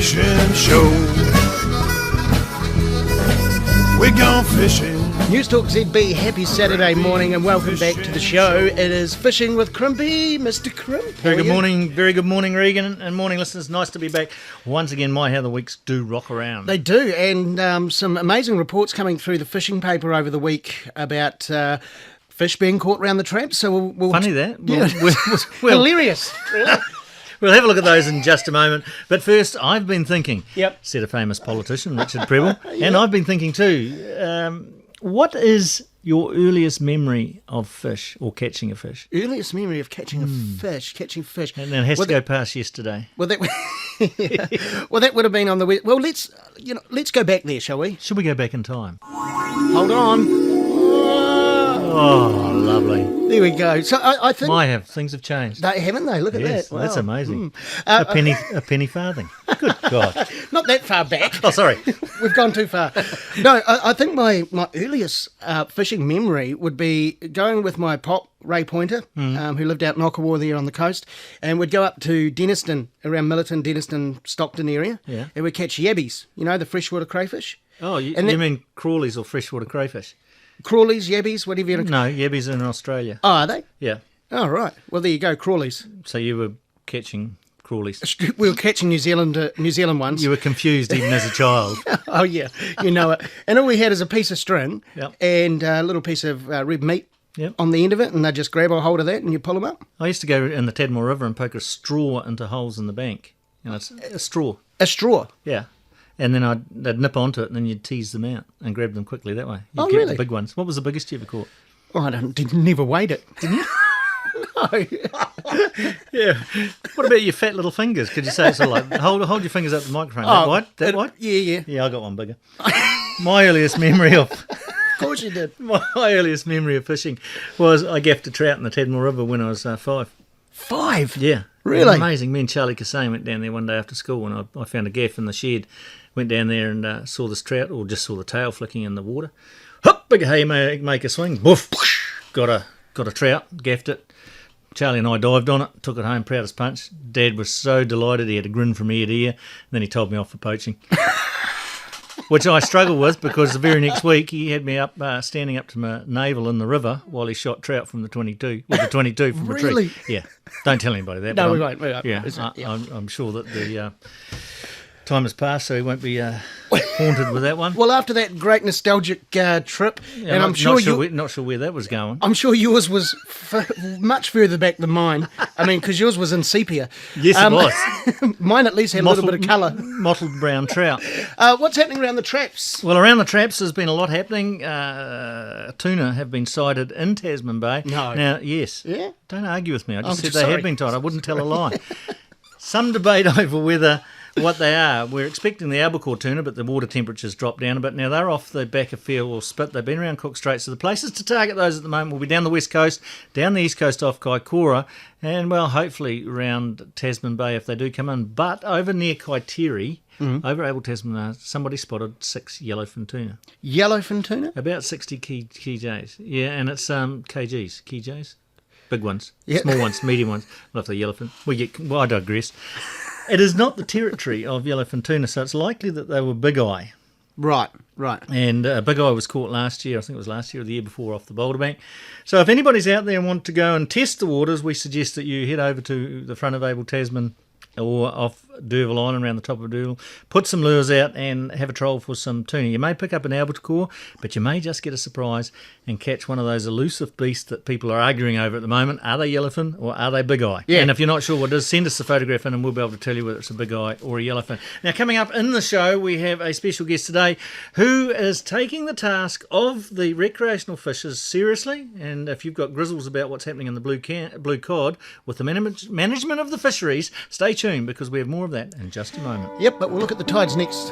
fishing show. We're gone fishing. Newstalk ZB, happy Saturday morning and welcome back to the show. It is Fishing with Crimpy, Mr. Crimp. Very good morning, Reagan, and morning listeners. Nice to be back once again. How the weeks do rock around. They do, and some amazing reports coming through the fishing paper over the week about fish being caught around the traps. So we'll Funny that. We'll hilarious. We'll have a look at those in just a moment. But first, I've been thinking, said a famous politician, Richard Preble, and I've been thinking too, what is your earliest memory of fish or catching a fish? Earliest memory of catching catching fish. And it has to go past yesterday. Well, that would have been on the... Well, let's go back there, shall we? Should we go back in time? Hold on. Oh, lovely. There we go. So I think... things have changed. Haven't they? Look at that. Wow. That's amazing. A penny farthing. Good God. Not that far back. Oh, sorry. We've gone too far. No, I think my earliest fishing memory would be going with my pop, Ray Pointer, who lived out in Okawa there on the coast, and we'd go up to Denniston, around Millerton, Denniston, Stockton area, and we'd catch yabbies, the freshwater crayfish. Oh, you mean crawlies or freshwater crayfish? Crawlies, yabbies, whatever you... No, yabbies are in Australia. Oh, are they? Yeah. Oh, right. Well, there you go, crawlies. So you were catching crawlies. We were catching New Zealand ones. You were confused even as a child. Oh, yeah. You know it. And all we had is a piece of string and a little piece of red meat on the end of it, and they'd just grab a hold of that and you pull them up. I used to go in the Tasman River and poke a straw into holes in the bank. It's a straw. A straw? Yeah. And then they'd nip onto it, and then you'd tease them out and grab them quickly that way. You'd get really? The big ones. What was the biggest you ever caught? Oh, I never weighed it. Didn't you? No. Yeah. What about your fat little fingers? Could you say it's like hold your fingers up to the microphone? That wide? Yeah. Yeah, I got one bigger. My earliest memory of... Of course you did. My earliest memory of fishing was I gaffed a trout in the Tasman River when I was 5. 5? Yeah. Really? Amazing. Me and Charlie Cassane went down there one day after school and I found a gaff in the shed. Went down there and saw this trout, or just saw the tail flicking in the water. Hop, big haymaker swing, boof, got a trout, gaffed it. Charlie and I dived on it, took it home, proud as punch. Dad was so delighted, he had a grin from ear to ear, and then he told me off for poaching. Which I struggled with because the very next week he had me up standing up to my navel in the river while he shot trout from the 22, with the 22 from a tree. Yeah, don't tell anybody that. No, we won't. Yeah, I'm sure that the time has passed, so he won't be haunted with that one. Well, after that great nostalgic trip, and I'm sure not sure where that was going. I'm sure yours was much further back than mine. I mean, because yours was in sepia. Yes, it was. Mine at least had a little bit of colour. Mottled brown trout. What's happening around the traps? Well, around the traps there's been a lot happening. Tuna have been sighted in Tasman Bay. No. Now, yes. Yeah? Don't argue with me. I just said sorry. they have been sighted. I wouldn't tell a lie. Some debate over what they are. We're expecting the albacore tuna, but the water temperatures dropped down a bit. Now, they're off the back of Field or Spit. They've been around Cook Strait. So the places to target those at the moment will be down the west coast, down the east coast off Kaikoura, and, well, hopefully around Tasman Bay if they do come in. But over near Kaiteri, over Abel Tasman, somebody spotted 6 yellowfin tuna. Yellowfin tuna? About 60 kgs. Yeah, and it's kgs. Kgs? Big ones. Yep. Small ones, medium ones. Well, if they're yellowfin. Well, I digress. It is not the territory of yellowfin tuna, so it's likely that they were big eye. Right. And big eye was caught last year, I think it was last year or the year before, off the Boulder Bank. So if anybody's out there and want to go and test the waters, we suggest that you head over to the front of Abel Tasman or off D'Urville Island around the top of D'Urville, put some lures out and have a troll for some tuna. You may pick up an albacore, but you may just get a surprise and catch one of those elusive beasts that people are arguing over at the moment. Are they yellowfin or are they big eye? Yeah. And if you're not sure what it is, send us a photograph in and we'll be able to tell you whether it's a big eye or a yellowfin. Now, coming up in the show, we have a special guest today who is taking the task of the recreational fishers seriously. And if you've got grizzles about what's happening in the Blue Cod with the management of the fisheries, stay tuned because we have more of that in just a moment. Yep, but we'll look at the tides next.